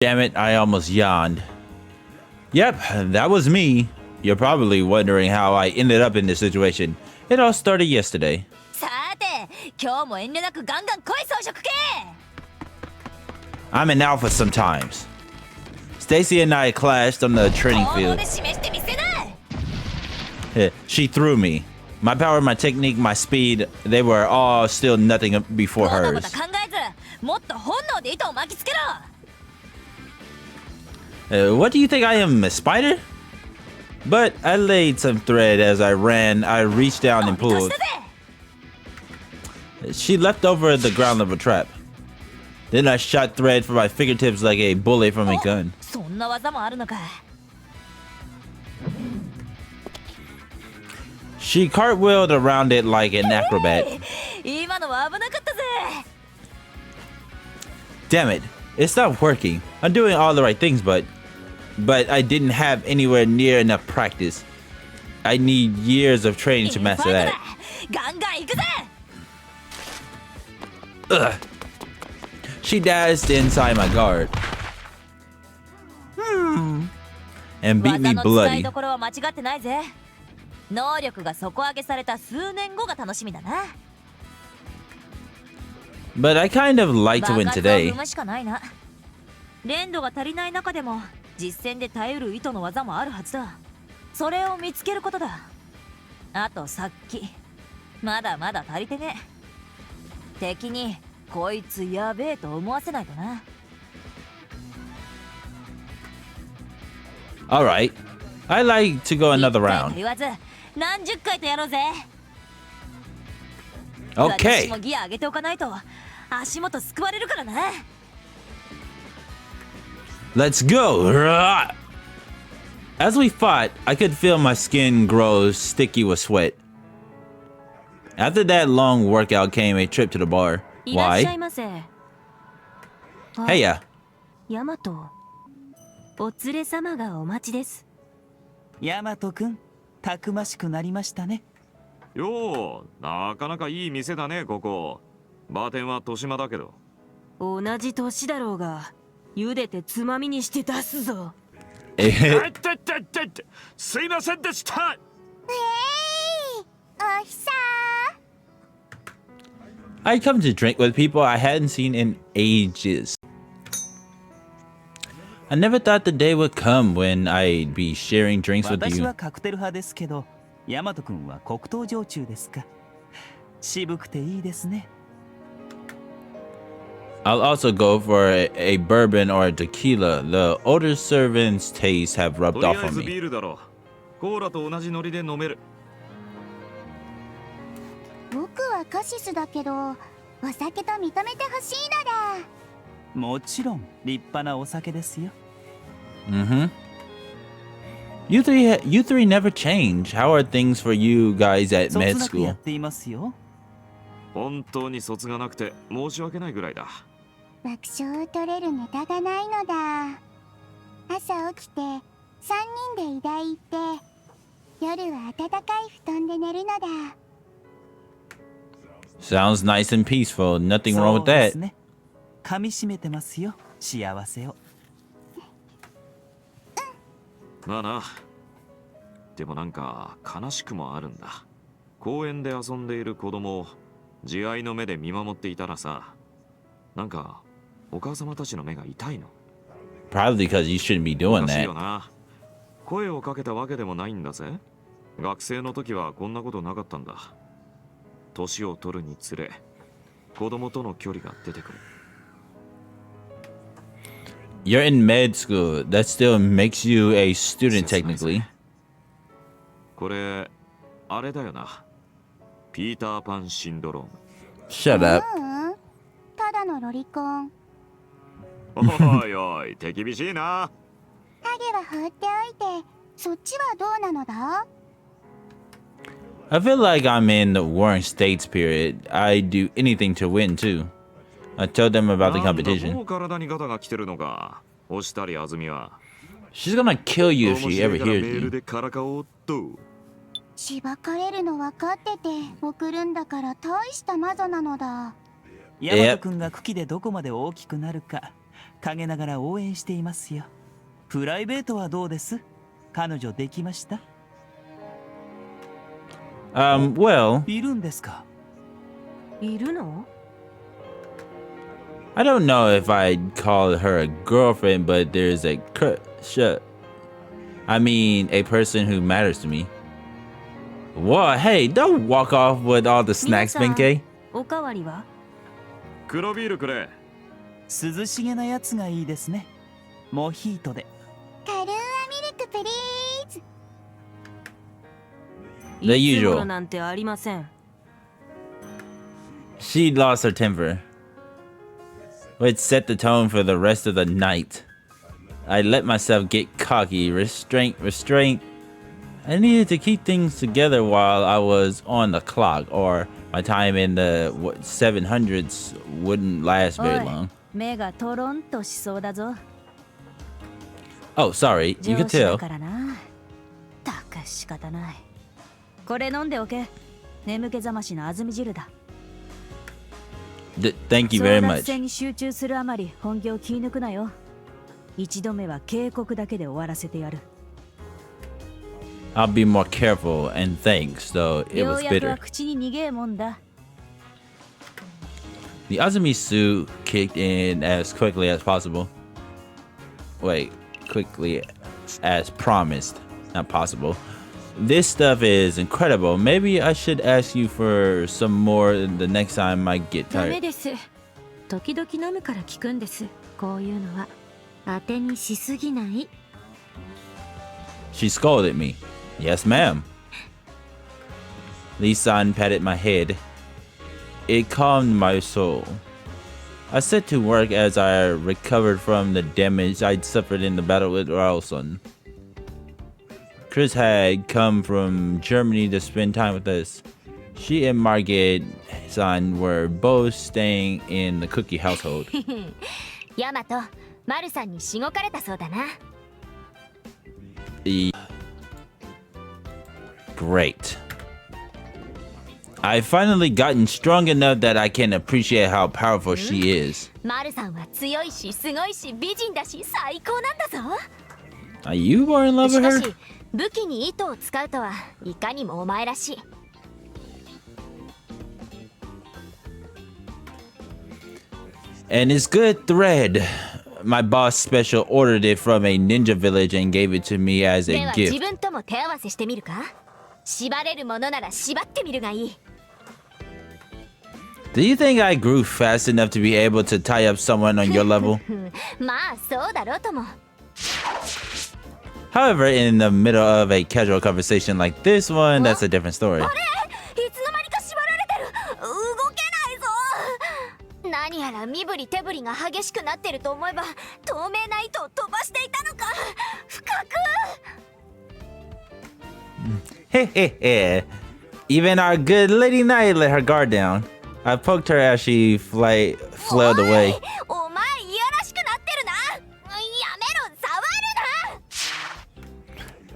Damn it, I almost yawned. Yep, that was me. You're probably wondering how I ended up in this situation. It all started yesterday. I'm an alpha sometimes. Stacy and I clashed on the training field. She threw me. My power, my technique, my speed, they were all still nothing before hers. What do you think I am, a spider? But I laid some thread as I ran. I reached down and pulled. She leapt over the ground of a trap. Then I shot thread from my fingertips like a bullet from a gun. She cartwheeled around it like an acrobat. Damn it, it's not working. I'm doing all the right things, but I didn't have anywhere near enough practice. I need years of training to master that. Ugh. She dashed inside my guard. And beat me bloody. But I kind of like to win today. Alright, I like to go another round. Okay. Let's go. As we fought, I could feel my skin grow sticky with sweat. After that long workout came a trip to the bar. Why? Hey, yeah. Yamato. お連れ様がお待ちです。ヤマト君、たくましくなりましたね。よう、なかなかいい店だね、ここ。バーテンは豊島だけど。同じ年だろうが、茹でてつまみにして出すぞ。すいませんでした。おひさ。I'd come to drink with people I hadn't seen in ages. I never thought the day would come when I'd be sharing drinks with you. 私はカクテル派ですけど、ヤマト君は黒糖焼酎ですか。渋くていいですね。I'll also go for a bourbon or a tequila. The older servants' tastes have rubbed off on me. ビールだろ。コーラと同じノリで飲める。僕はカシスだけど、お酒と認めてほしいのだ。もちろん立派なお酒ですよ。You three never change. How are things for you guys at med 卒なく school? やっていますよ。本当に卒がなくて申し訳ないぐらいだ。爆笑を取れるネタがないのだ。朝起きて3人で医大行って、夜は暖かい布団で寝るのだ。Sounds nice and peaceful. Nothing wrong with that. ね。噛み締めてますよ、幸せを。まあな。でもなんか悲しくもあるんだ。公園で遊んでいる子供を慈愛の目で見守っていたらさ、なんかお母様たちの目が痛いの。Probably because you shouldn't be doing おかしい that. よな。声をかけたわけでもないんだぜ。学生の時はこんなことなかったんだ。年を取るにつれ、子供との距離が出てくる。You're in med school. That still makes you a student technically. これ、あれだよな。ピーターパンシンドローム。Shut up. ただのロリコン。おいおい、手厳しいな。ハゲは放っておいて、そっちはどうなのだ？ I feel like I'm in the warring states period. I'd do anything to win too. I told them about the も competition. う体にガタが来てるのか。押したりあずみは。She's gonna kill you if 面 she 白 ever いからメ hears ール you. でからかおうっと。しばかれるの分かってて送るんだから大したマゾなのだ。ヤマト君が茎でどこまで大きくなるか陰ながら応援していますよ。プライベートはどうです？彼女できました？ Well, いるんですか？いるの？ I don't know if I'd call her a girlfriend, but there's a I mean, a person who matters to me. Whoa, hey, don't walk off with all the snacks, Benkei. おかわりは？黒ビールくれ。涼しげなやつがいいですね。モヒートで。カルーアミルクプリーズ。 The usual. なんてありません。 She lost her temper, which set the tone for the rest of the night. I let myself get cocky. Restraint. I needed to keep things together while I was on the clock, or my time in the 700s wouldn't last very long. 目がトロンとしそうだぞ。 Oh, sorry, you could tell. からな。たく仕方ない。これ飲んでおけ。眠気覚ましの安住汁だ。 Thank you very 争奪 much. 戦に集中するあまり本気を気抜くなよ。一度目は警告だけで終わらせてやる。 I'll be more careful, and thanks, though it よ was うやくは bitter. 口に逃げえもんだ。 The Azumi suit kicked in as quickly as possible. Wait, quickly as promised. Not possible. This stuff is incredible. Maybe I should ask you for some more the next time I get ダメ tired. です。時々飲むから聞くんです。こういうのは当てにしすぎない。 She scolded me. Yes, ma'am. Lee-san patted my head. It calmed my soul. I set to work as I recovered from the damage I'd suffered in the battle with Raosun. Chris had come from Germany to spend time with us. She and Margit-san were both staying in the Cookie household. ヤマト、マルさんにしごかれたそうだな。 Great. I've finally gotten strong enough that I can appreciate how powerful she is. マルさんは強いし、すごいし、美人だし、最高なんだぞ。 Are you more in love し with か her? し、武器に糸を使うとはいかにもお前らしい。 And it's good thread. My boss special ordered it from a ninja village and gave it to me as で a は自 gift. 分とも手合わせしてみるか？縛れるものなら縛ってみるがいい。 Do you think I grew fast enough to be able to tie up someone on your level? まあそうだろうとも。 However, in the middle of a casual conversation like this one, that's a different story. いつの間にか縛られてる。動けないぞ。何やら身振り手振りが激しくなってると思えば透明な糸を飛ばしていたのか。深く。 Hehehe. Even our good Lady Night let her guard down. I poked her as she flailed away. お前いやらしくなってるな。やめろ、触る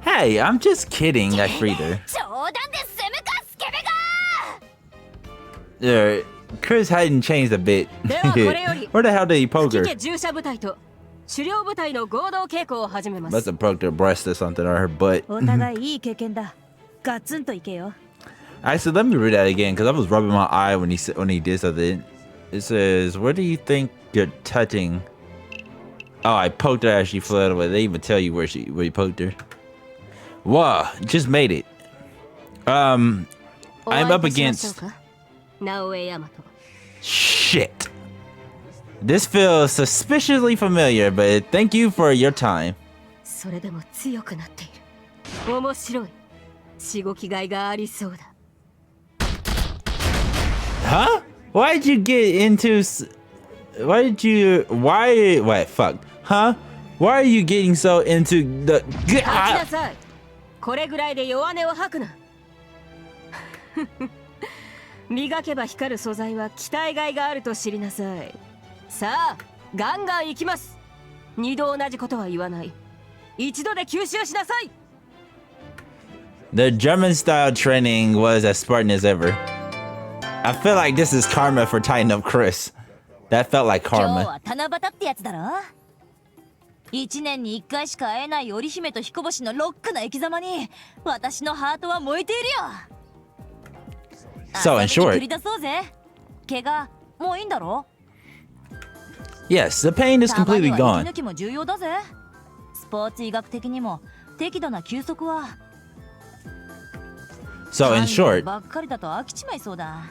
な。 Hey, I'm just kidding. I freed her. 冗談で済むか、スケベが。 Chris hadn't changed a bit. ではこれより Where the hell did he poke 月 her? 家従者部隊と狩猟部隊の合同稽古を始めま Must す。 have poked her breast or something or her butt. お互いいい経験だ。ガツンといけよ。 Actually, let me read that again because I was rubbing my eye when he did something. It says, "Where do you think you're touching?" Oh, I poked her as she fled away. They even tell you where you poked her. Wow, just made it. I'm up against 直江大和。 shit. This feels suspiciously familiar, but thank you for your time. それでも強くなっている。面白い。しごきがいがありそうだ。 Huh? Why did you get into? Wait, fuck. Huh? Why are you getting so into the? 立ちなさい。これぐらいで弱音を吐くな。磨けば光る素材は鍛えがいがあると知りなさい。さあ、ガンガン行きます。二度同じことは言わない。一度で吸収しなさい。 The German style training was as Spartan as ever. I feel like this is karma for tying up Chris. That felt like 今日 karma. は七夕ってやつだろ。1年に1回しか会えない織姫と彦星のロックな生き様に私のハートは燃えているよ。 So in 遊びに short, 繰り出そうぜ。怪我もういいんだろ。 yes, the pain is たまに completely は息 gone. 抜きも重要だぜ。スポーツ医学的にも適度な休息は。 So in 単 short, にばっかりだと飽きちまいそうだ。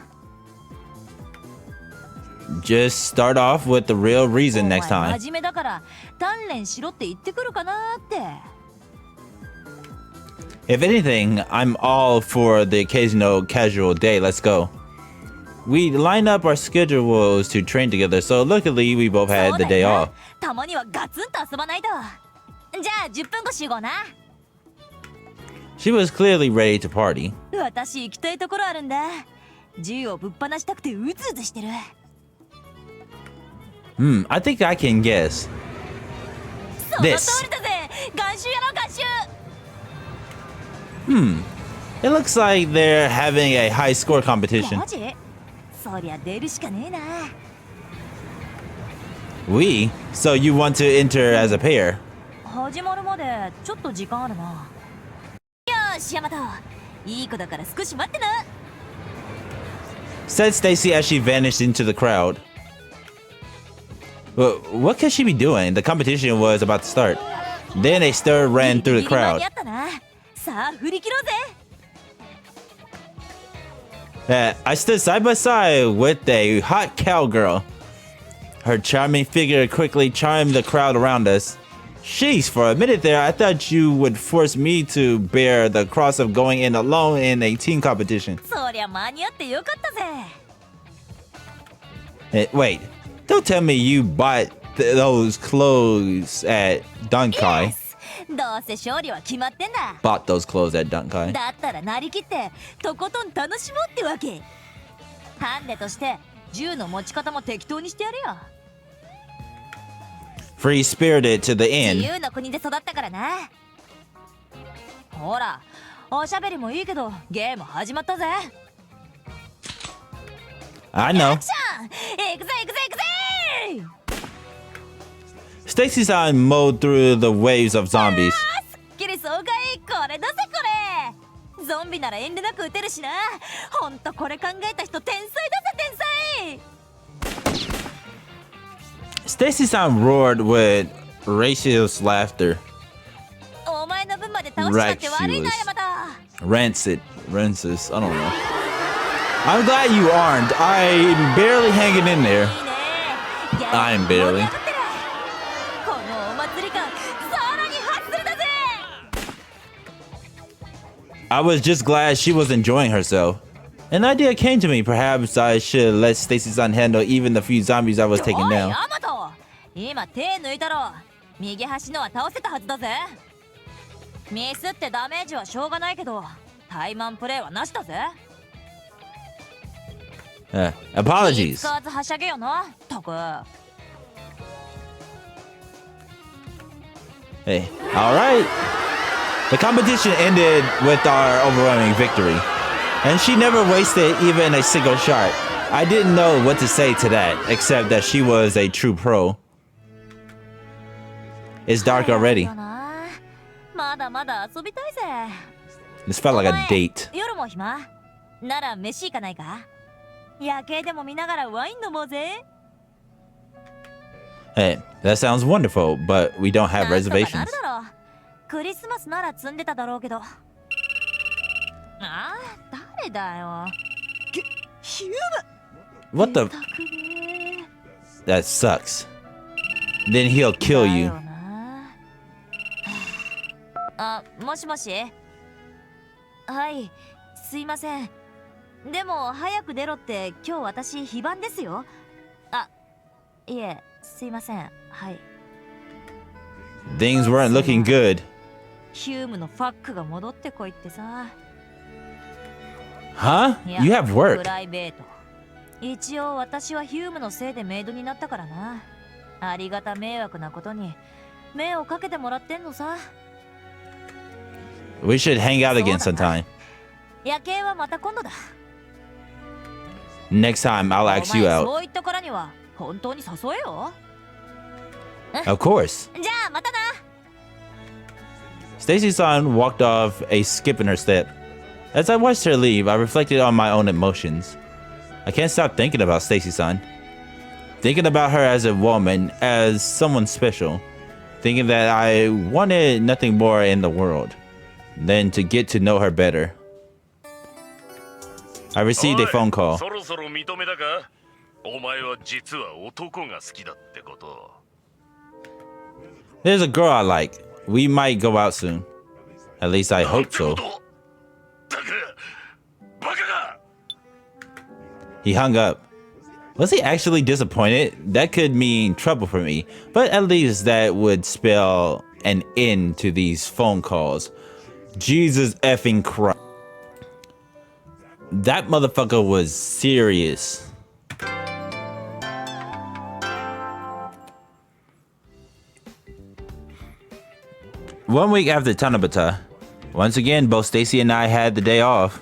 just start off with the real reason お前 next time. 真面目だから鍛錬しろって言ってくるかなーって。 If anything, I'm all for the occasional casual day. Let's go. We line up our schedules to train together, so luckily we both そ had う the だ day よな off. たまにはガツンと遊ばないと。じゃあ10分後集合な。 She was clearly ready to party. 私行きたいところあるんだ。銃をぶっ放したくてうずうずしてる。 I think I can guess. その通 This. りだぜ。合衆やろう合衆。 It looks like they're having a high score competition. マジ？そりゃ出るしかねえな。 We? So you want to enter as a pair? 始まるまでちょっと時間あるな。よーしヤマト、いい子だから少し待ってな。 Said Stacy as she vanished into the crowd. Well, what could she be doing? The competition was about to start. Then a stir ran through the ギリギリ間 crowd. に合ったな。さあ振り切ろうぜ。 I stood side by side with a hot cowgirl. Her charming figure quickly charmed the crowd around us. Sheesh, for a minute there, I thought you would force me to bear the cross of going in alone in a team competition. そりゃ間に合ってよかったぜ。 Wait, don't tell me you bought those clothes at Dunkai. どうせ勝利は決まってんだ。 Bought those clothes at Dunkai. だったらなりきってとことん楽しもうってわけ。ハンデとして銃の持ち方も適当にしてやるよ。 Free spirited to the 自 end. 由の国で育ったからな。ほら、おしゃべりもいいけどゲーム始まったぜ。 I know. アクション、行くぜ行くぜ行くぜ。 Stacy-san mowed through the waves of zombies. すっきり爽快。これだぜこれ。ゾンビなら遠慮なく撃てるしな。ほんとこれ考えた人天才だぜ天才。 Stacy-san roared with raucous laughter. お前の分まで倒しちゃって悪いなヤマト。 Rancid. Rancid. I don't know. I'm glad you aren't. I'm barely hanging in there. いいね。ギャラ I'm barely. 盛り上がってる。このお祭り感さらにハッスルだぜ。 I was just glad she was enjoying herself. An idea came to me. Perhaps I should let Stacy-san handle even the few zombies I was taking おい down. ヤマト、今手抜いたろ。右端のは倒せたはずだぜ。ミスってダメージはしょうがないけど怠慢プレーはなしだぜ。 気 Apologies. 使わずはしゃげよな。たく。 Hey, all right. The competition ended with our overwhelming victory. And she never wasted even a single shot. I didn't know what to say to that, except that she was a true pro. It's dark already. まだまだ遊びたいぜ。 This felt like a date. 夜も暇なら飯行かないか。夜景でも見ながらワイン飲もうぜ。 Hey, that sounds wonderful, but we don't have なんとかな reservations. るだろう。クリスマスなら積んでただろうけど。ああ、誰だよ。ヒューム。 What the? たくね That sucks. Then he'll kill だ you. よな。あ、もしもし。はい、すいません。でも早く出ろって今日私非番ですよ。あ、いえ、すいません。はい。 Things weren't looking good. ヒュームのファックが戻ってこいってさ。 Huh? いや You have プ work. ライベート。一応私はヒュームのせいでメイドになったからな。ありがた迷惑なことに目をかけてもらってんのさ。 We should hang out again sometime. 夜景はまた今度だ。 Next time, I'll ask お you 前 out. そういったからには本当に誘えよ。Of course. じゃあまたな。 Stacy-san walked off, a skip in her step. As I watched her leave, I reflected on my own emotions. I can't stop thinking about Stacy-san. Thinking about her as a woman, as someone special. Thinking that I wanted nothing more in the world than to get to know her better. I received a phone call. そろそろ認めたか？お前は実は男が好きだってこと。 There's a girl I like. We might go out soon. At least I hope so. だからバカが。 He hung up. Was he actually disappointed? That could mean trouble for me, but at least that would spell an end to these phone calls. Jesus effing Christ. That motherfucker was serious. One week after Tanabata, once again, both Stacy and I had the day off.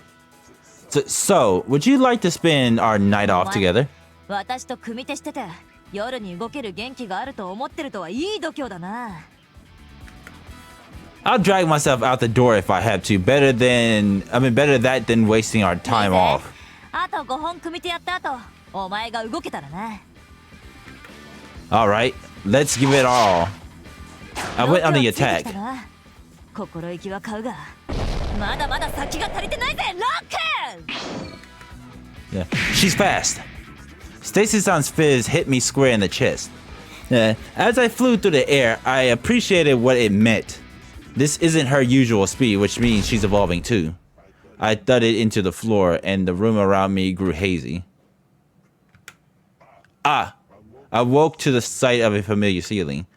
So, would you like to spend our night off together? 私と組手してて、夜に動ける元気があると思ってるとはいい度胸だな。I'll drag myself out the door if I have to. Better that than wasting our time off. あと5本組手やった後、お前が動けたらな。Alright, let's give it all. I went on the attack. 心意気は買うが、まだまだ先が足りてないぜ、ロック! Yeah, she's fast. Stacy-san's fizz hit me square in the chest. As I flew through the air, I appreciated what it meant. This isn't her usual speed, which means she's evolving too. I thudded into the floor, and the room around me grew hazy. I woke to the sight of a familiar ceiling.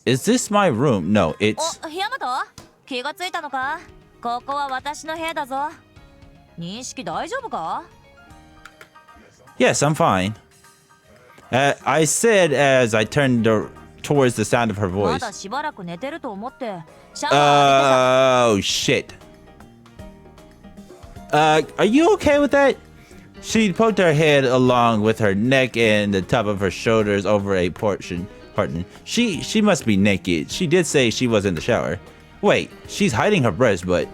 Is this my room? No, it's... お、ヤマト？気がついたのか？ここは私の部屋だぞ。認識大丈夫か？ Yes, I'm fine. I said as I turned towards the sound of her ま voice. だしばらく寝てると思って、シャワー浴びてた。 Oh, shit. Are you okay with that? She poked her head along with her neck and the top of her shoulders over a portion. She must be naked. She did say she was in the shower. Wait, she's hiding her breast, but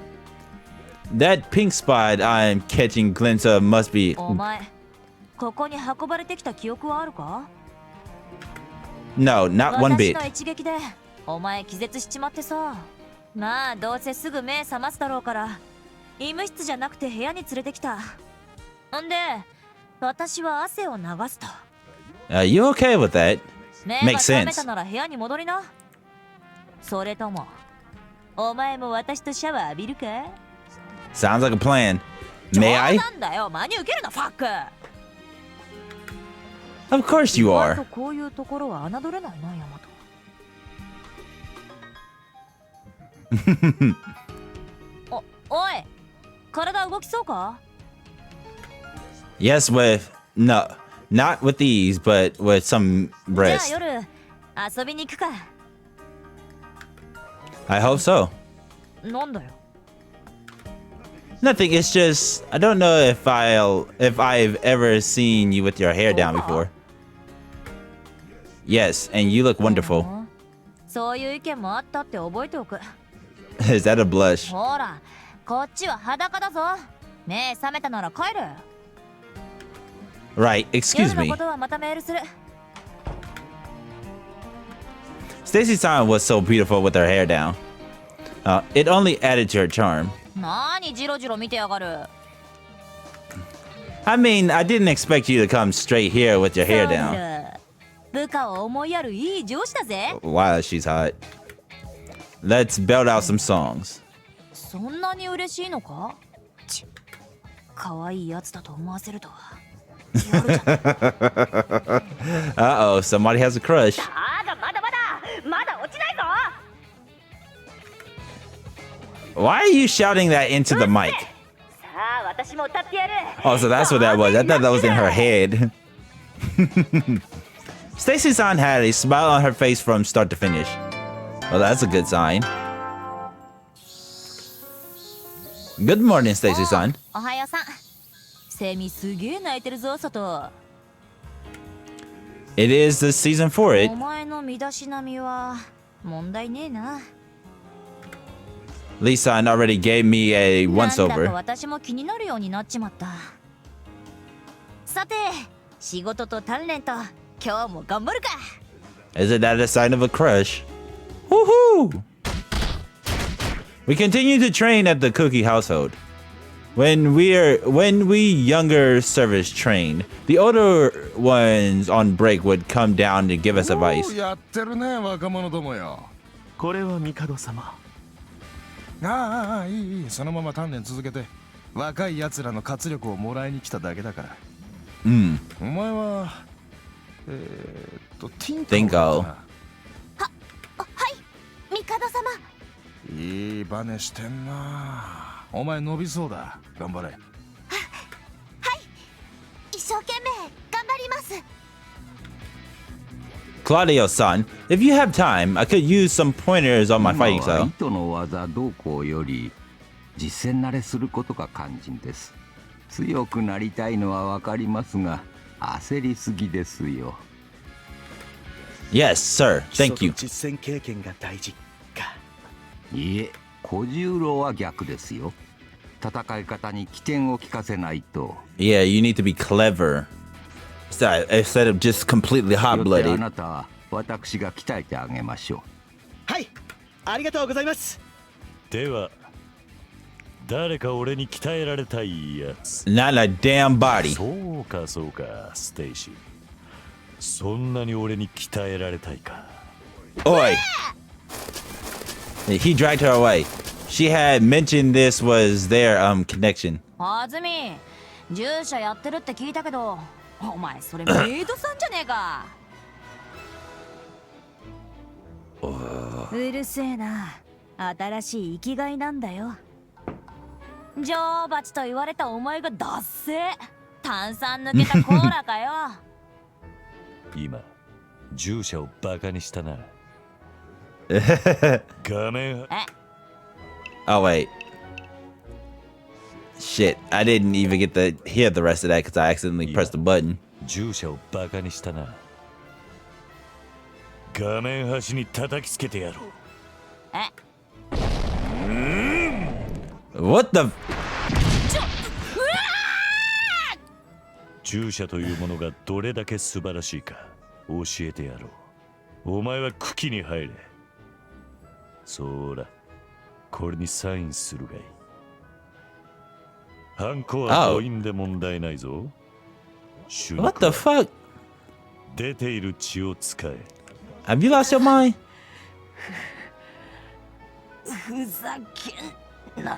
that pink spot I'm catching glimpse of must be... お前、ここに運ばれてきた記憶はあるか？ No, not one 私 bit. の一撃でお前気絶しちまってさ。まあどうせすぐ目覚ますだろうから、医務室じゃなくて部屋に連れてきた。んで、私は汗を流すと。You okay with that? 目 Makes が覚め sense. たなら部屋に戻りな。それとも、お前も私とシャワー浴びるか？ Sounds like a plan. May I? 冗談だよ、真に受けるな、ファック。 Of course you 意外 are. とこういうところは侮れないな、ヤマト。おい、体動きそうか？ Yes, no, not with these, but with some じゃあ rest. 夜遊びに行くか。 I hope so. なんだよ。 Nothing. It's just I don't know if I've ever seen you with your hair down before. Yes, and you look wonderful. そういう意見もあったって覚えておく。 Is that a blush? ほら、こっちは裸だぞ。目覚めたなら帰る。 Right. Excuse 夜の me. ことはまたメールする。 Stacy-san was so beautiful with her hair down. It only added to her charm. なにジロジロ見てやがる。 I mean, I didn't expect you to come straight here with your hair そう down. だ。部下を思いやるいい上司だぜ。 Wow, she's hot. Let's belt out some songs. そんなに嬉しいのか？ち、可愛いやつだと思わせるとは。やるじゃん。 Uh-oh, somebody has a crush. まだ落ちないぞ。 Why are you shouting that into the mic? さあ私も歌ってやる。 Oh, so that's what that was. I thought that was in her head. Stacy-san had a smile on her face from start to finish. Well, that's a good sign. Good morning, Stacy-san. おはようさん。セミすげえ泣いてるぞ、外。It is the season for it. お前の身だしなみは問題ねえな。Lisa already gave me a なんだ once か over. 私も気になるようになっちまった。さて、仕事と鍛錬と今日も頑張るか。 Isn't that a sign of a crush? Woohoo! We continue to train at the Cookie household. When we younger servers trained, the older ones on break would come down to give us advice. やってるね、若者どもよ。これは帝様。ああ、いい、そのまま鍛錬続けて。若い奴らの活力をもらいに来ただけだから。お前は、ティンカティンカオ。はい帝様。いいバネしてんな。お前伸びそうだ。頑張れ。一生懸命頑張ります。 Claudio-san, if you have time, I could use some pointers on my fighting 今は style. 糸の技どうこうより実践慣れすることが肝心です。強くなりたいのはわかりますが焦りすぎですよ。 Yes, sir. Thank you. 実践経験が大事か。いえ、小十郎は逆ですよ。戦い方に起点を聞かせないと。 Yeah, you need to be clever. Instead of just completely よってあ hot-blooded. なたは私が鍛えてあげましょう。はい、ありがとうございます。では誰か俺に鍛えられたいやつ。 Not a damn body. そうかそうか、ステイシー。そんなに俺に鍛えられたいか。 Oi! He dragged her away. She had mentioned this was their connection. あずみ、従者やってるって聞いたけど、お前それメイドさんじゃねえか。うるせえな。新しい生きがいなんだよ。女王蜂と言われたお前がダッセー。炭酸抜けたコーラかよ。今従者をバカにしたな。画面 Oh, wait. Shit, I didn't even get to hear the rest of that because I accidentally pressed the button. 従者をバカにしたな。画面端に叩きつけてやろう。What the? 従者というものがどれだけ素晴らしいか教えてやろう。お前は茎に入れ。そうだ、これにサインするがいい。ハンコは母音で問題ないぞ。What the fuck? 出ている血を使え。 Have you lost your mind? ふざけんな。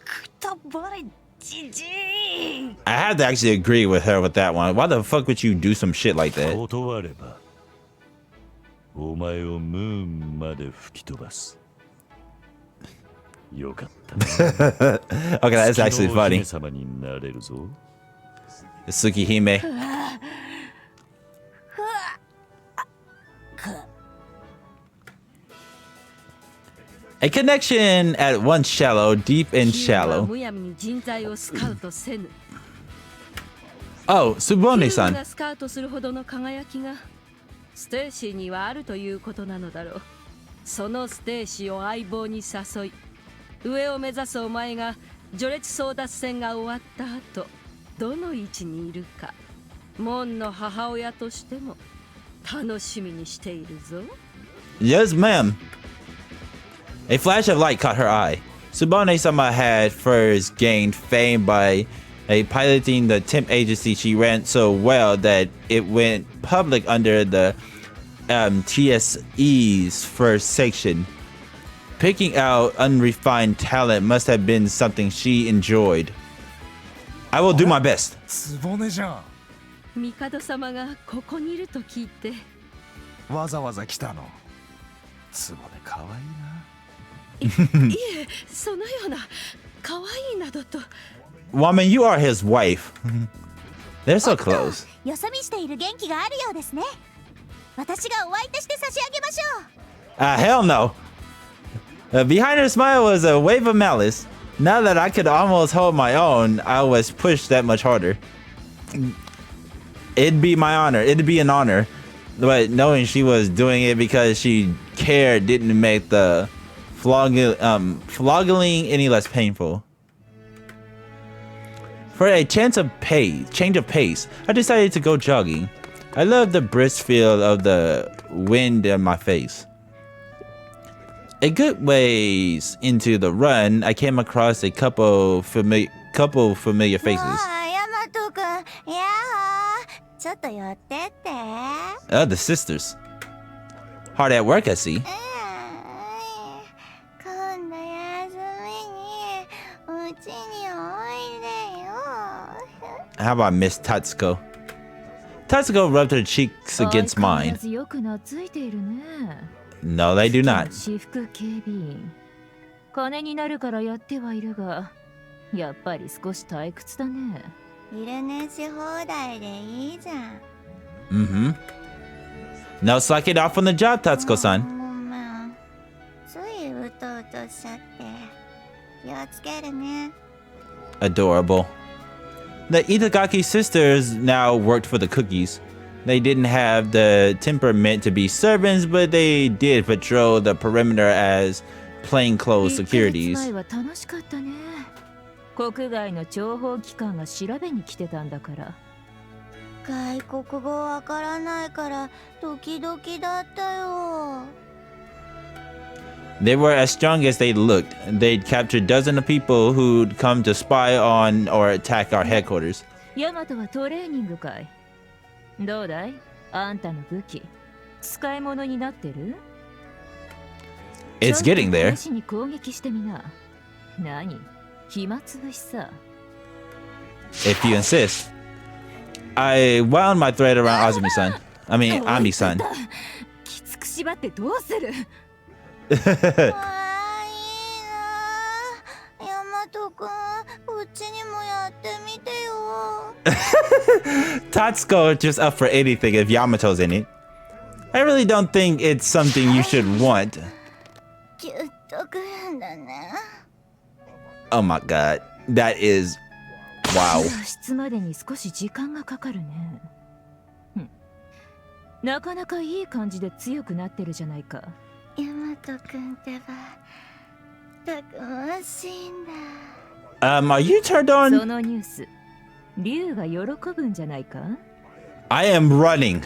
くたばれじじい。 I have to actually agree with her with that one. Why the fuck would you do some shit like that? 断ればお前をムーンまで吹き飛ばす。よかったな。 Okay, that's actually 月のお姫 funny. 様になれるぞ。 Tsukihime. A connection at once shallow, deep and ヒーローは shallow. むやみに人材をスカウトせぬ。 Oh, ヒーロー Subone-san. がスカウトするほどの輝きがステイシーにはあるということなのだろう。そのステイシーを相棒に誘い、上を目指すお前が序列争奪戦が終わった後、どの位置にいるか、門の母親としても楽しみにしているぞ。 Yes, ma'am. A flash of light caught her eye. Subone-sama had first gained fame by piloting the temp agency she ran so well that it went public under the TSE's first section. Picking out unrefined talent must have been something she enjoyed. I will do my best. つぼねじゃん。帝様がここにいると聞いて、わざわざ来たの。つぼねかわいいな。いえ、そのような可愛いなどと。 Woman, you are his wife. They're so close. よそ見している元気があるようですね。私がお相手して差し上げましょう。 Hell no. Behind her smile was a wave of malice. Now that I could almost hold my own, I was pushed that much harder. It'd be my honor. It'd be an honor. But knowing she was doing it because she cared didn't make the flogging any less painful. For a change of pace, I decided to go jogging. I love the brisk feel of the wind in my face. A good ways into the run, I came across a couple familiar faces. ヤマトくん、やあ、ちょっと寄ってって。The sisters. Hard at work, I see. 今度休みにうちにおいでよ。How about Miss Tatsuko? Tatsuko rubbed her cheeks against mine. よく懐いているね。 No, they do not. 私服警備員。金になるからやってはいるが、やっぱり少し退屈だね。昼寝し放題でいいじゃん。Mm-hmm. Now suck it off on the job, Tatsuko-san. ごめん。ついうとうとしちゃって。気をつけるね。 Adorable. The Itagaki sisters now worked for the cookies. They didn't have the temperament to be servants, but they did patrol the perimeter as plainclothes securities. 1ヶ月前は楽しかったね。国外の諜報機関が調べに来てたんだから。外国語わからないからドキドキだったよ。 They were as strong as they looked. They'd captured dozens of people who'd come to spy on or attack our headquarters. ヤマトはトレーニングかい。どうだい？あんたの武器。使い物になってる？ It's getting there. 試しに攻撃してみな。何？暇つぶしさ。 If you insist. I wound my thread around Azumi-san. I mean, Ami-san. きつく縛ってどうする？あーいいな。ヤマトくん、こっちにもやってみてよ。Tatsuko is just up for anything if Yamato's in it. I really don't think it's something you should want. ぎゅっとくるんだね。 Oh my god. That is... Wow. 脱出までに少し時間がかかるね。なかなかいい感じで強くなってるじゃないか。ヤマトくんってば、たくましいんだ。Are you turned そ on? のニュース、リュウが喜ぶんじゃないか？ I am running.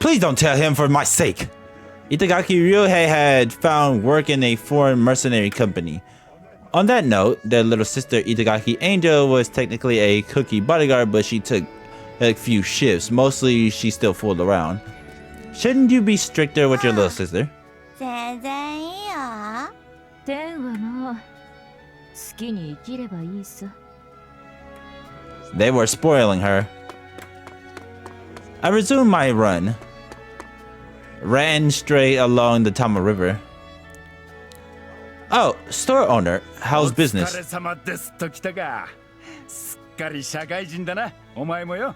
Please don't tell him for my sake. Itagaki Ryuhei had found work in a foreign mercenary company. On that note, their little sister Itagaki Angel was technically a cookie bodyguard, but she took a few shifts. Mostly, she still fooled around. Shouldn't you be stricter with your little sister? 全然いいよ。天はもう好きに生きればいいさ。 They were spoiling her. I resumed my run. Ran straight along the Tama River. Oh, store owner, how's お business? 疲れ様ですときたか。すっかり社会人だな、お前もよ。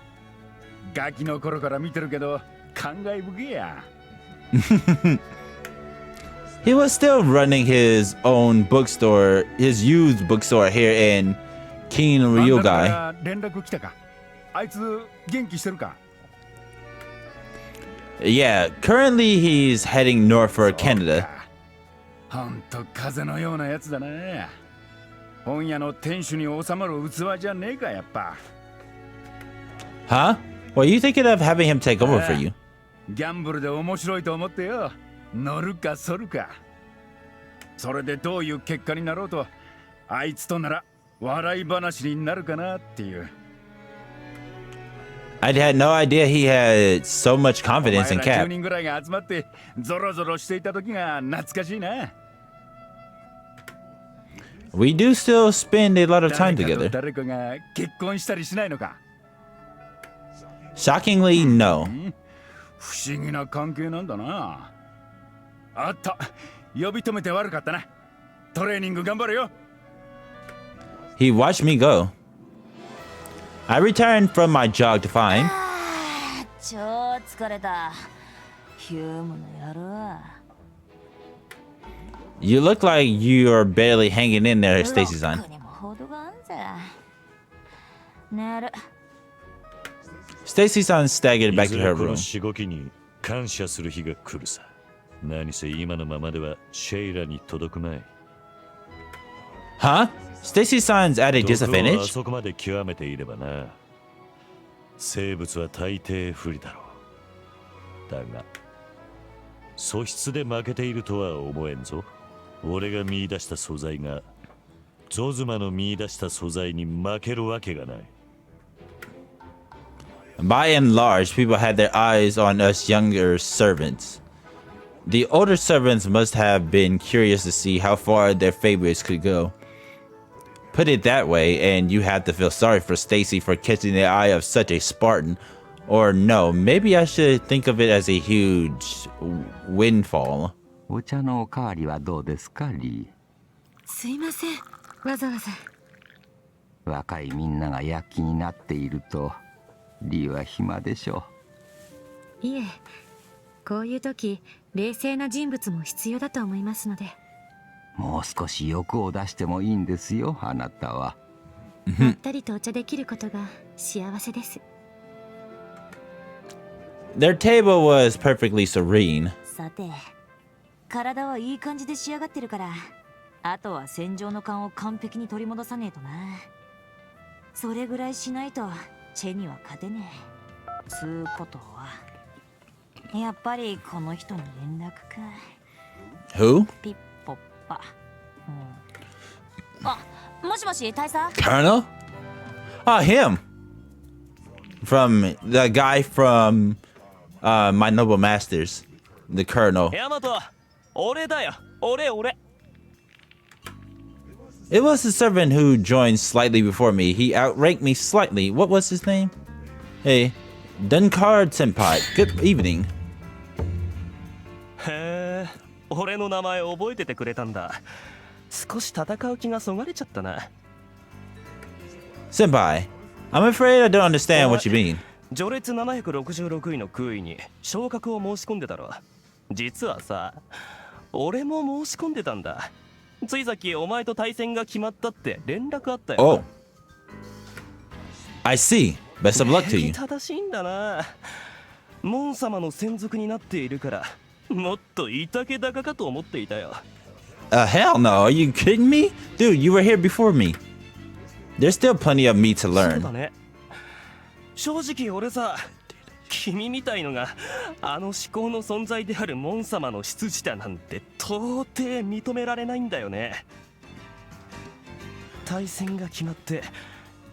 ガキの頃から見てるけど、感慨深や。He was still running his own bookstore, his used bookstore here in King あんた Ryugai. から連絡来たか。あいつ元気してるか。 Yeah, currently he's heading north for Canada. ほんと風のようなやつだな。本屋の店主に収まる器じゃねえかやっぱ。 Huh? Were you thinking of having him take over for you? ギャンブルで面白いと思ってよ。乗るか反るか。それでどういう結果になろうと、あいつとなら笑い話になるかなっていう。 I had no idea he had so much confidence in お前ら Cap. 10人ぐらいが集まってゾロゾロしていた時が懐かしいな。 We do still spend a lot of time 誰かと together. 誰かが結婚したりしないのか。 Shockingly, no. 不思議な関係なんだな。あった。呼び止めて悪かったな。トレーニング頑張れよ。 He watched me go. I returned from my jog to find. 超疲れた。ヒュームの野郎。 You look like you're barely hanging in there, Stacy-san. ロックにも程があんぜ。寝る。Stacy-san staggered back to her この room. しごきに感謝する日が来るさ。何せ今のままではシェイラに届くまい。 Huh? Stacy-san's at a 毒をあ disadvantage? そこまで極めていればな。生物は大抵不利だろう。だが、素質で負けているとは思えんぞ。俺が見出した素材が、ゾズマの見出した素材に負けるわけがない。By and large, people had their eyes on us younger servants. The older servants must have been curious to see how far their favorites could go. Put it that way, and you have to feel sorry for Stacy for catching the eye of such a Spartan. Or no, maybe I should think of it as a huge windfall. お茶のおかわりはどうですか、リすいません、わざわざ。ー。若いみんなが躍起になっていると、リーは暇でしょいえ、こういう時冷静な人物も必要だと思いますので。う。もう少し欲を出してもいいんですよ、あなたは。まったりとお茶できることが幸せです。Their table was perfectly serene. さて、体はいい感じで仕上がってるから、あとは戦場の勘を完璧に取り戻さねえとな。それぐらいしないとチェには勝てねえ。つうことは、やっぱりこの人に連絡か。 Who? ピッポッパ。あ、もしもし大佐。 Colonel? Ah, him. From the guy from My Noble Masters, the Colonel. ヤマト、俺だよ。俺。It was the servant who joined slightly before me. He outranked me slightly. What was his name? Hey, Duncard Senpai. Good evening. へえ、俺の名前覚えててくれたんだ。少し戦う気がそがれちゃったな。Senpai, I'm afraid I don't understand what you mean. 序列766位の空位に昇格を申し込んでたろ。実はさ、俺も申し込んでたんだ。ついさっきお前と対戦が決まったって連絡あったよ。Oh, I see. Best of luck to you. 正しいんだな。モン様の専属になっているから、もっといたけ高かと思っていたよ。Hell no. Are you kidding me? Dude, you were here before me. There's still plenty of me to そう learn. だね。正直俺さ、君みたいのがあの思考の存在であるモン様の執事だなんて到底認められないんだよね。対戦が決まって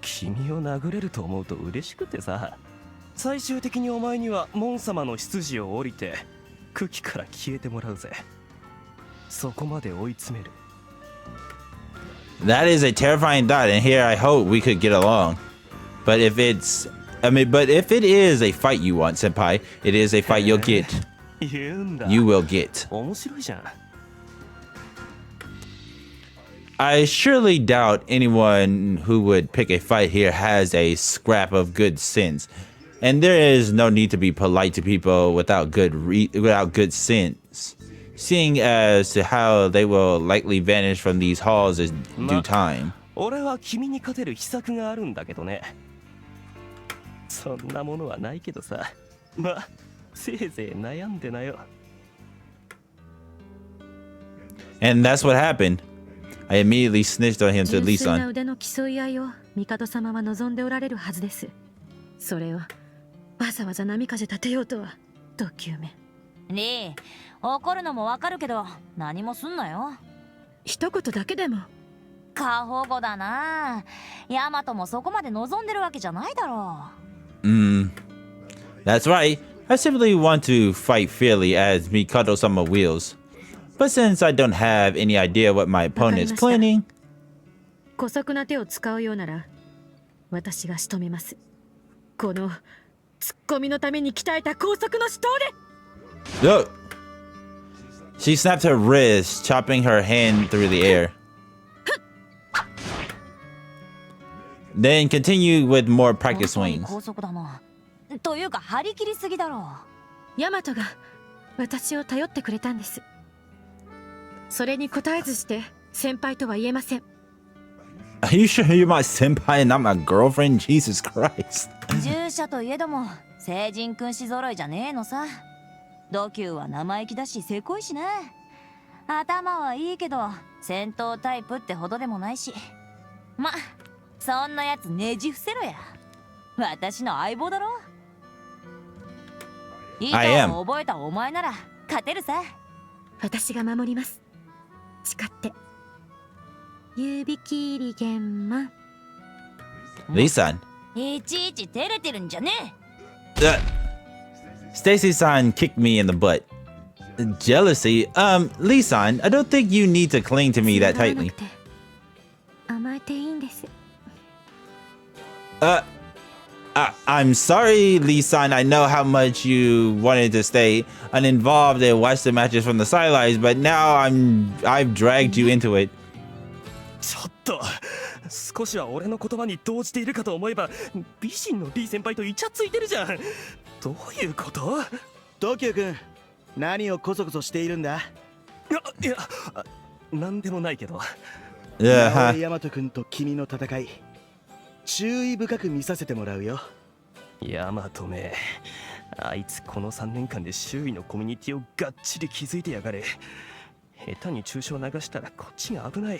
君を殴れると思うと嬉しくてさ、最終的にお前にはモン様の執事を降りて茎から消えてもらうぜ。そこまで追い詰める。 That is a terrifying thought, and here I hope we could get along. But if it is a fight you want, Senpai, it is a fight you'll get. 言うんだ。 You will get. 面白いじゃん。I surely doubt anyone who would pick a fight here has a scrap of good sense. And there is no need to be polite to people without good sense, seeing as to how they will likely vanish from these halls in due time. 俺は君に勝てる秘策があるんだけどね。そんなものはないけどさ。まあ、せいぜい悩んでなよ。 And that's what happened. I immediately snitched on him to 純粋な Lee-san. 腕の競い合いを帝様は望んでおられるはずです。それをわざわざ波風立てようとはド級目。ねえ、怒るのもわかるけど何もすんなよ。一言だけでも。過保護だな。ヤマトもそこまで望んでるわけじゃないだろう。That's right. I simply want to fight fairly as Mikado-sama wills. But since I don't have any idea what my opponent is planning... 姑息な手を使うようなら私が仕留めます。このツッコミのために鍛えた高速の死闘で。 Look! She snapped her wrist, chopping her hand through the air. Then continued with more practice swings. 高速だな。というか張り切りすぎだろう。ヤマトが私を頼ってくれたんです。それに応えずして先輩とは言えません。Are you sure you're my senpai and not my girlfriend? Jesus Christ. 従者といえども成人君子揃いじゃねえのさ。同級は生意気だしせこいしな。頭はいいけど戦闘タイプってほどでもないし。ま、そんなやつねじ伏せろや。私の相棒だろ。いいと覚えたお前なら勝てるさ。私が守ります。誓って。指切り玄満。Lee-san. いちいち照れてるんじゃねえ。Stacy-san kicked me in the butt. Jealousy? Lee-san, I don't think you need to cling to me that tightly. 甘えていいんです。I'm sorry, Lee-san. I know how much you wanted to stay uninvolved and watch the matches from the sidelines, but now I've dragged you into it. ちょっと少しは俺の言葉に動じているかと思えば美人のリー先輩とイチャついてるじゃん。どういうこと？東急君、何をコソコソしているんだ？いや、なんでもないけど。大和君と君の戦い、注意深く見させてもらうよ。ヤマトめ、あいつこの3年間で周囲のコミュニティをがっちり築いてやがれ。下手に中傷流したらこっちが危ない。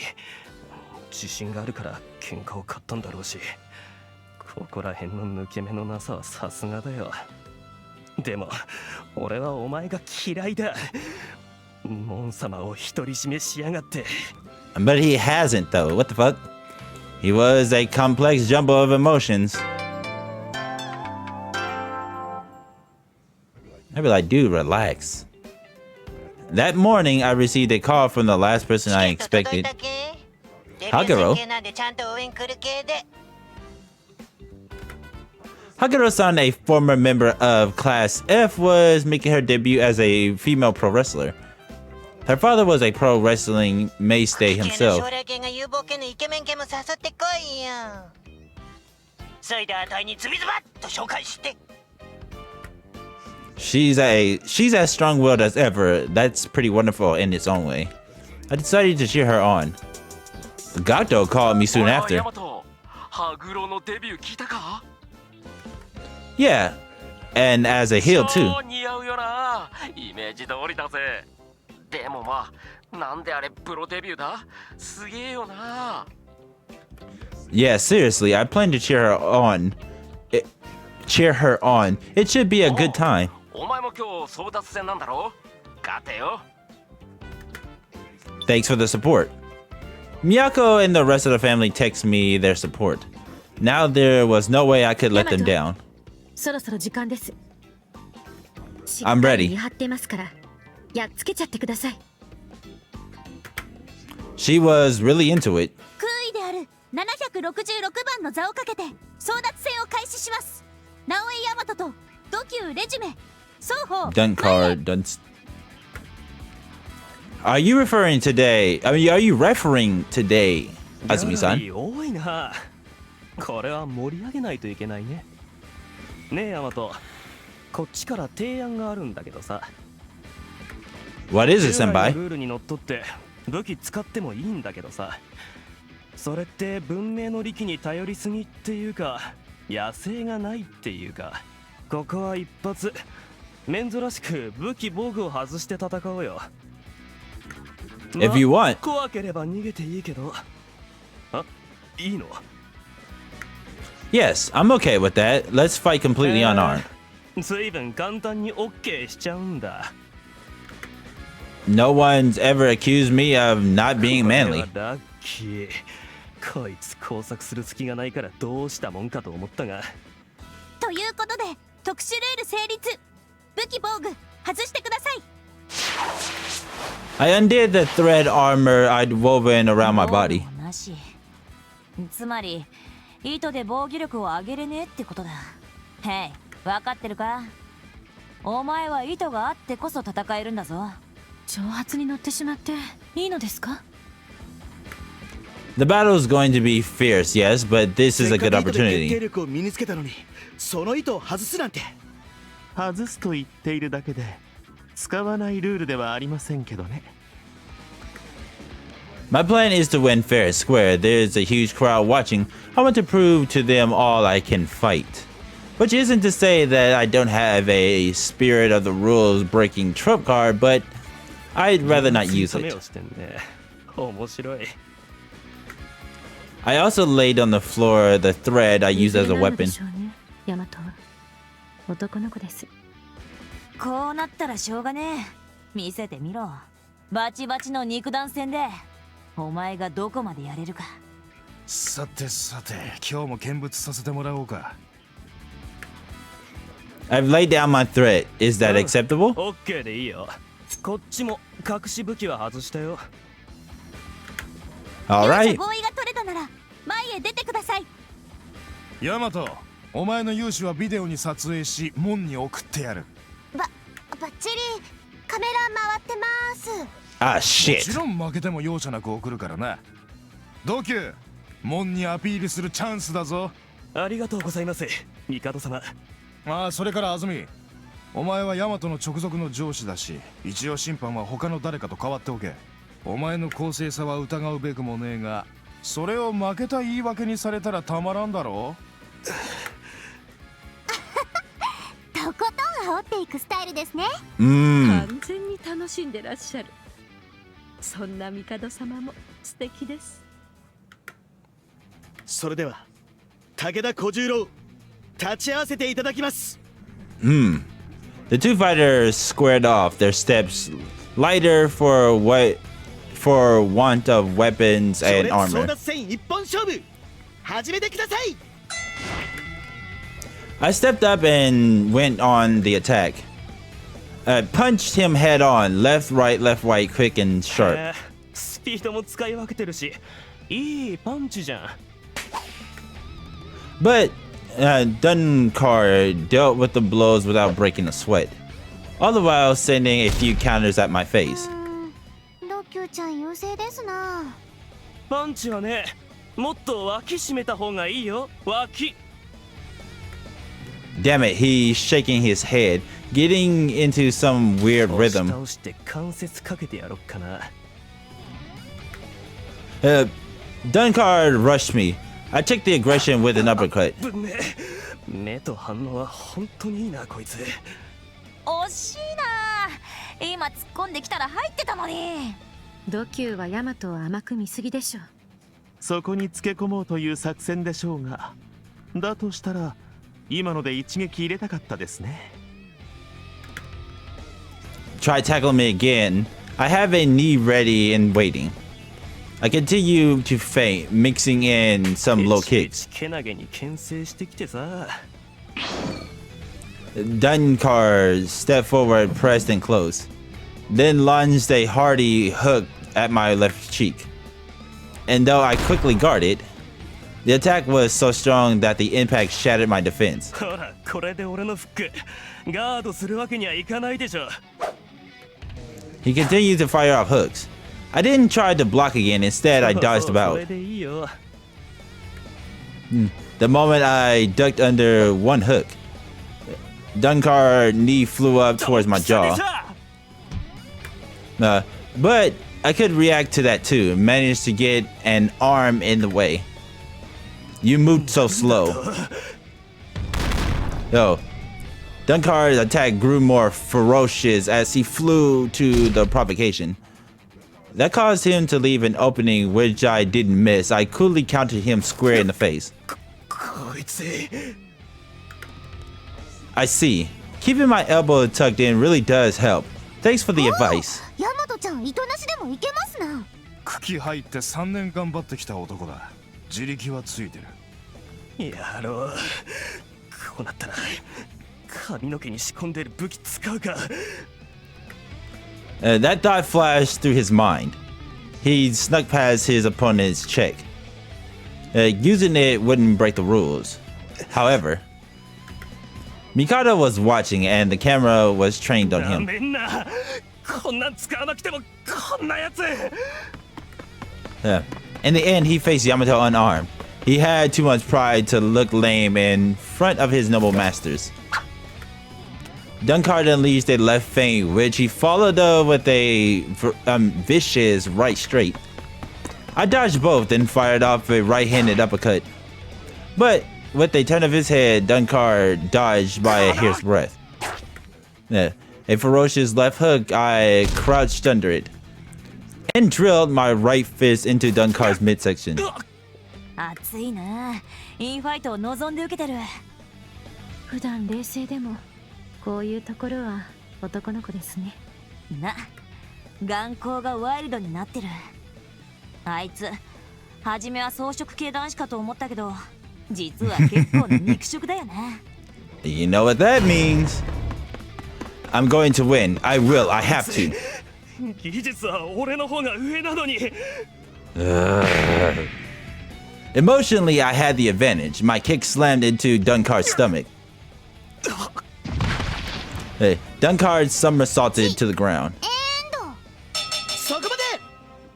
自信があるから喧嘩を買ったんだろうし、ここら辺の抜け目のなさはさすがだよ。でも俺はお前が嫌いだ。モン様を独り占めしやがって。But he hasn't though. What the fuck? He was a complex jumble of emotions. I'd be like, dude, relax. That morning, I received a call from the last person I expected. Haguro. Haguro-san, a former member of Class F, was making her debut as a female pro wrestler. Her father was a pro wrestling mainstay himself. She's as strong-willed as ever. That's pretty wonderful in its own way. I decided to cheer her on. Gato called me soon after. Yeah, and as a heel too. Yeah, seriously, I plan to cheer her on. It should be a good time. Thanks for the support. Miyako and the rest of the family text me their support. Now there was no way I could let them down. I'm ready. She was really into it. 空位である766番の座をかけて争奪戦を開始します。直江大和と土球レジメ双方 Dun card, dun. Are you referring today? I mean, are you referring today, Azumi-san? 多いな。これは盛り上げないといけないね。ねえ、ヤマト。こっちから提案があるんだけどさ。What is it, senpai? ルールにのっとって武器使ってもいいんだけどさ。それって文明の利器に頼りすぎっていうか、野生がないっていうか。ここは一発珍しく武器防具を外して戦おうよ。If you want. 怖ければ逃げていいけど。あ、いいの？Yes, I'm okay with that. Let's fight completely unarmed. 随分簡単に OK しちゃうんだ。No one's ever accused me of not being manly. ラッキー。こいつ工作する隙がないからどうしたもんかと思ったが。ということで特殊ルール成立。武器防具外してください。I undid the thread armor I'd woven around my body. つまり糸で防御力を上げれねえってことだ。へい、分かってるか？お前は糸があってこそ戦えるんだぞ。挑発に乗ってしまっていいのですか？ The battle is going to be fierce, yes, but this is a good opportunity. 決定力を身につけたのに、その糸を外すなんて。外すと言っているだけで使わないルールではありませんけどね。My plan is to win fair and square. There's a huge crowd watching. I want to prove to them all I can fight. Which isn't to say that I don't have a spirit of the rules breaking trump card, but I'd rather not use it. I also laid on the floor the thread I used as a weapon. ヤマトは男の子です。こうなったらしょうがねえ。見せてみろ。バチバチの肉弾戦でお前がどこまでやれるか。さてさて、今日も見物させてもらおうか。I've laid down my threat. Is that acceptable? OK でいいよ。こっちも隠し武器は外したよ。Alright. 合意が取れたなら前へ出てください。ヤマト、お前の勇姿はビデオに撮影し、門に送ってやる。バッチリカメラ回ってます。Ah, も shit. ちろん負けても容赦なく送るからな。同級、門にアピールするチャンスだぞ。ありがとうございます、帝様。ああ、それから安住、お前はヤマトの直属の上司だし、一応審判は他の誰かと変わっておけ。お前の公正さは疑うべくもねえが、それを負けた言い訳にされたらたまらんだろう。とことん煽っていくスタイルですね。完全に楽しんでらっしゃる。そんな帝様も素敵です。それでは武田小十郎、立ち会わせていただきます。The two fighters squared off, their steps lighter for want of weapons and 争 armor. 奪戦一本勝負、始めてください。I stepped up and went on the attack. I punched him head on, left, right, quick and sharp. スピードも使い分けてるし、いいパンチじゃん。But Dunkar dealt with the blows without breaking a sweat, all the while sending a few counters at my face. ドキューちゃん優勢ですな。パンチはね、もっと脇締めた方がいいよ、脇。Damn it, he's shaking his head, getting into some weird rhythm. 倒して関節かけてやろっかな。Dunkar rushed me. I checked the aggression with an uppercut. 目と反応は本当にいいな、こいつ。惜しいな。今突っ込んできたら入ってたのに。ドキューはヤマトを甘く見すぎでしょ。そこにつけ込もうという作戦でしょうが、だとしたら今ので一撃入れたかったですね。Try tackling me again. I have a knee ready and waiting. I continue to feint, mixing in some low kicks. けなげに牽制してきてさ。Dunkar stepped forward, pressed in close, then lunged a hearty hook at my left cheek. And though I quickly guarded, the attack was so strong that the impact shattered my defense. ほら、これで俺のフック、ガードするわけにはいかないでしょ。He continued to fire off hooks. I didn't try to block again, instead I dodged about. それでいいよ。The moment I ducked under one hook, Dunkar's knee flew up towards my jaw. But I could react to that too, managed to get an arm in the way. You moved so slow. Yo, Dunkar's attack grew more ferocious as he flew to the provocation. That caused him to leave an opening which I didn't miss. I coolly countered him square in the face. I see. Keeping my elbow tucked in really does help. Thanks for the advice. ヤマトちゃん、糸なしでもいけますな。茎入って3年頑張ってきた男だ。自力はついてる。やろう。こうなったら髪の毛に仕込んでる武器使うか。That thought flashed through his mind. He snuck past his opponent's check. Using it wouldn't break the rules. However, Mikado was watching and the camera was trained on him. こんなん使わなくてもこんなやつ。In the end, he faced Yamato unarmed. He had too much pride to look lame in front of his noble masters. Dunkard unleashed a left feint, which he followed up with a vicious right straight. I dodged both and fired off a right-handed uppercut. But with a turn of his head, Dunkard dodged by a hair's breadth. Yeah, a ferocious left hook, I crouched under it and drilled my right fist into Dunkard's midsection. 熱いな。インファイトを望んで受けてる。普段冷静でもこういうところは男の子ですね。な、眼光がワイルドになってる。あいつ、初めは草食系男子かと思ったけど、実は結構な肉食だよね。You know what that means. I'm going to win. I will. I have to. 技術は俺の方が上なのに。Emotionally, I had the advantage. My kick slammed into Dunkard's stomach. Hey, Dunkard somersaulted to the ground. そこまで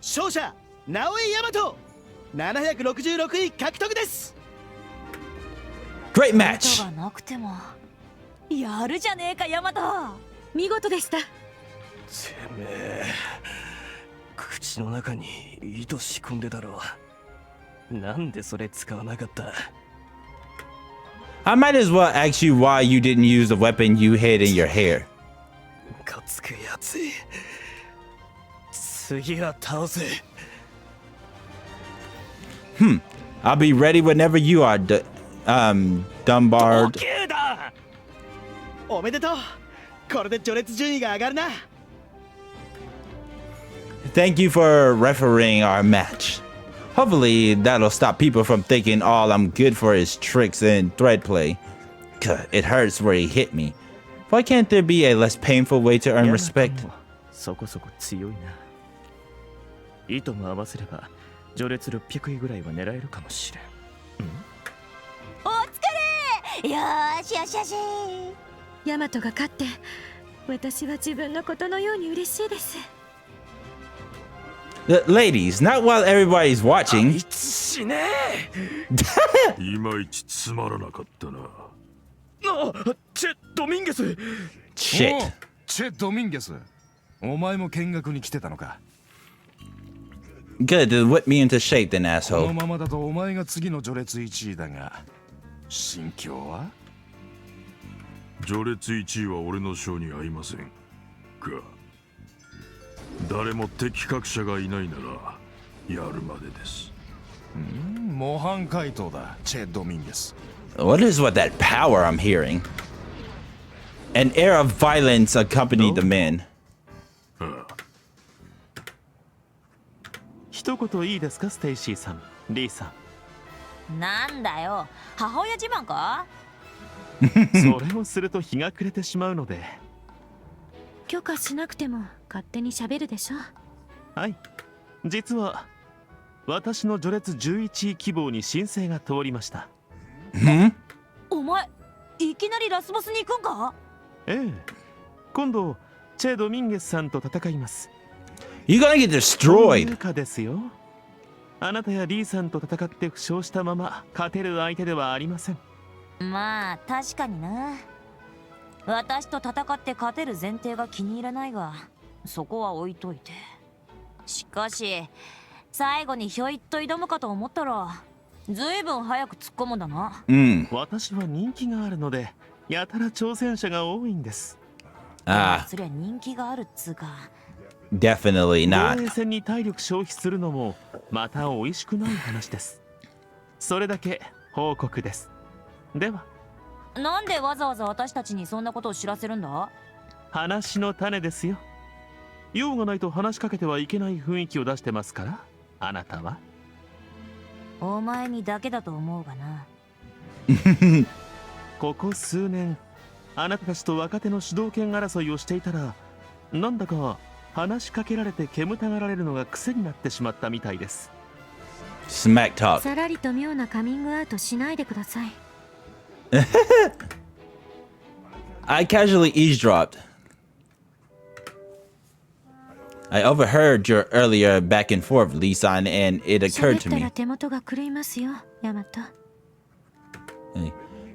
勝者直江大和766位獲得です。 Great match. がなくてもやるじゃねえかヤマト。見事でした。てめえ、口の中に糸仕込んでだろう。なんでそれ使わなかった？ I might as well ask you why you didn't use the weapon you hid in your hair. ムカつくやつ。次は倒せ。I'll be ready whenever you are, Dunbard. おめでとう。これで序列順位が上がるな。Thank you for refereeing our match. Hopefully that'll stop people from thinking all I'm good for is tricks and thread play. It hurts where he hit me. Why can't there be a less painful way to earn respect? そこそこ強いな。糸も合わせれば序列600位ぐらいは狙えるかもしれん。お疲れ。よーしよしよし。ヤマトが勝って私は自分のことのように嬉しいです。Ladies, not while everybody's watching. いつしねえ。いまいちつまらなかったな。あ、チェ・ドミンゲス。Shit. チェ・ドミンゲス。お前も見学に来てたのか。Good to whip me into shape then, この asshole. ままだとお前が次の序列1位だが、心境は？序列1位は俺の性に合いませんが、誰も的確者がいないならやるまでです。模範解答だ、チェ・ドミンゲス。What is with that power I'm hearing? An air of violence accompanied the men. 一言いいですか、ステイシーさん、リーさん。なんだよ、母親自慢か？それをすると日が暮れてしまうので。許可しなくても勝手に喋るでしょ。はい、実は私の序列11位希望に申請が通りました。お前いきなりラスボスに行くんか？ええ、今度チェ・ドミンゲスさんと戦います。You're gonna get destroyed. かですよ。あなたやリーさんと戦って負傷したまま勝てる相手ではありません。まあ確かにな。私と戦って勝てる前提が気に入らないが、そこは置いといて。しかし最後にひょいっと挑むかと思ったらずいぶん早く突っ込むんだな。私は人気があるのでやたら挑戦者が多いんです。そりゃ人気があるっつうか。Definitely not. 防衛戦に体力消費するのもまた美味しくない話です。それだけ報告です。では。なんでわざわざ私たちにそんなことを知らせるんだ？話の種ですよ。用がないと話しかけてはいけない雰囲気を出してますから、あなたは。お前にだけだと思うがな。ここ数年、あなたたちと若手の主導権争いをしていたら、なんだか話しかけられて煙たがられるのが癖になってしまったみたいです。Smack talk. さらりと妙なカミングアウトしないでください。I casually eavesdropped. I overheard your earlier back and forth, Lee-san, and it occurred to 喋った me. ら手元が狂いますよ、ヤマト。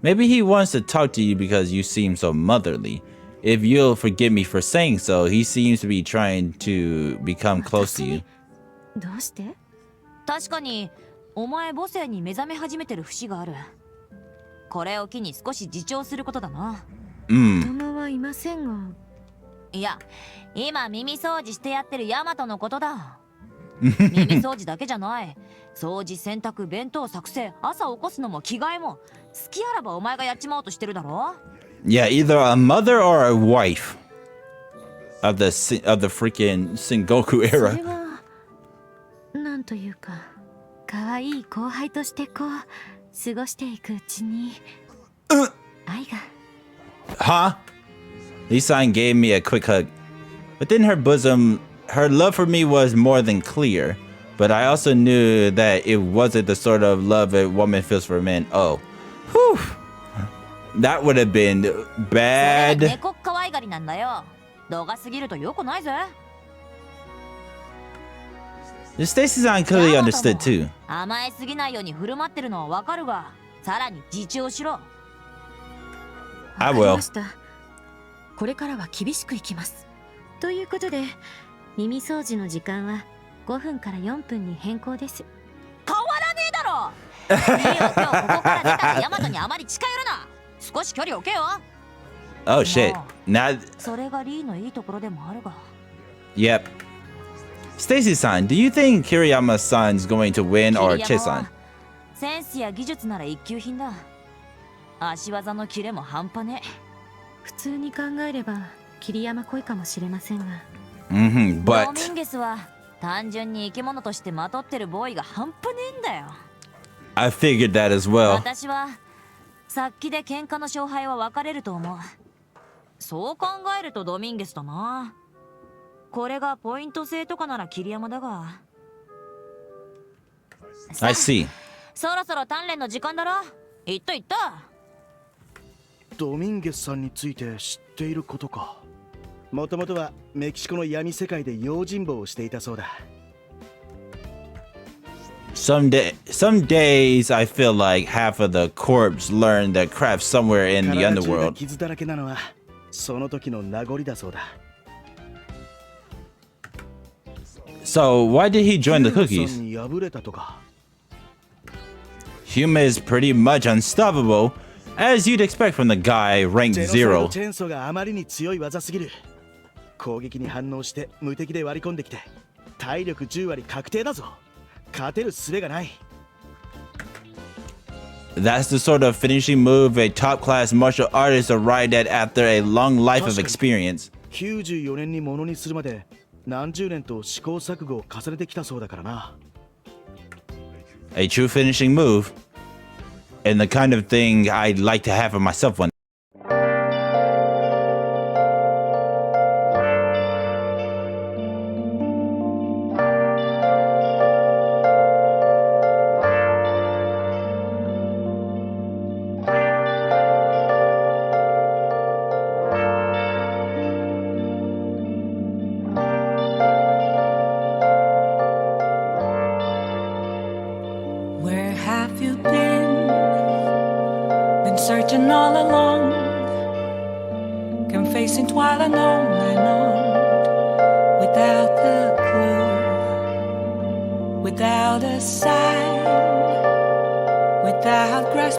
Maybe he wants to talk to you because you seem so motherly. If you'll forgive me for saying so, he seems to be trying to become close to you. どうして？確かにお前母性に目覚め始めてる節がある。これを機に少し自重することだな。子供はいませんが。いや、今耳掃除してやってるヤマトのことだ。耳掃除だけじゃない。掃除、洗濯、弁当作成、朝起こすのも着替えも、好きあらばお前がやっちまおうとしてるだろ。Yeah, either a mother or a wife of the freaking Sengoku そ era. れはなんというか可愛い後輩としてこう過ごしていくうちに愛が。 Huh? Lisan gave me a quick hug. Within her bosom, her love for me was more than clear, but I also knew that it wasn't the sort of love a woman feels for men. Oh. Whew. That would have been それ bad. 猫可愛がりなんだよ。度が過ぎると良くないぜ。Stacy-san clearly understood too. 甘えすぎないように振る舞ってるのはわかるが、さらに自重しろ。I わかり will. ました。これからは厳しくいきます。ということで耳掃除の時間は5分から4分に変更です。変わらねえだろ。いいよ、今日ここから出たらヤマトにあまり近寄るな。少し距離置けよ。 Oh shit. Now, それがリーのいいところでもあるが。 yep. Stacy-san, do you think Kiriyama-san's going to win or 桐山 Che-san? はセンスや技術なら一級品だ。足技のキレも半端ねえ。普通に考えれば桐山恋かもしれませんが、ドミ But ンゲスは単純に生き物としてまとってるボーイが半端ねえんだよ。 I figured that as well. 私はさっきで喧嘩の勝敗は分かれると思う。そう考えるとドミンゲスだな。これがポイント制とかなら桐山だが。 I see. そろそろ鍛錬の時間だろ。言った言った。ドミンゲスさんについて知っていることか。もともとはメキシコの闇世界で用心棒をしていたそうだ。Some days I feel like half of the corps learned their craft somewhere in the 体中が underworld. 傷だらけなのはその時の名残だそうだ。 So why did he join the ヒューマン cookies? さんに敗れたとか。 Huma is pretty much unstoppable, as you'd expect from the guy ranked ゼロ 0. チェーンソーがあまりに強い技すぎる。攻撃に反応して無敵で割り込んできて体力10割確定だぞ。勝てる術がない。 That's the sort of finishing move a top-class martial artist arrived at after a long life of experience. 94年にものにするまで何十年と試行錯誤を重ねてきたそうだからな。 A true finishing move, and the kind of thing I'd like to have for myself one. Where have you been? Been searching all along, confessing while alone and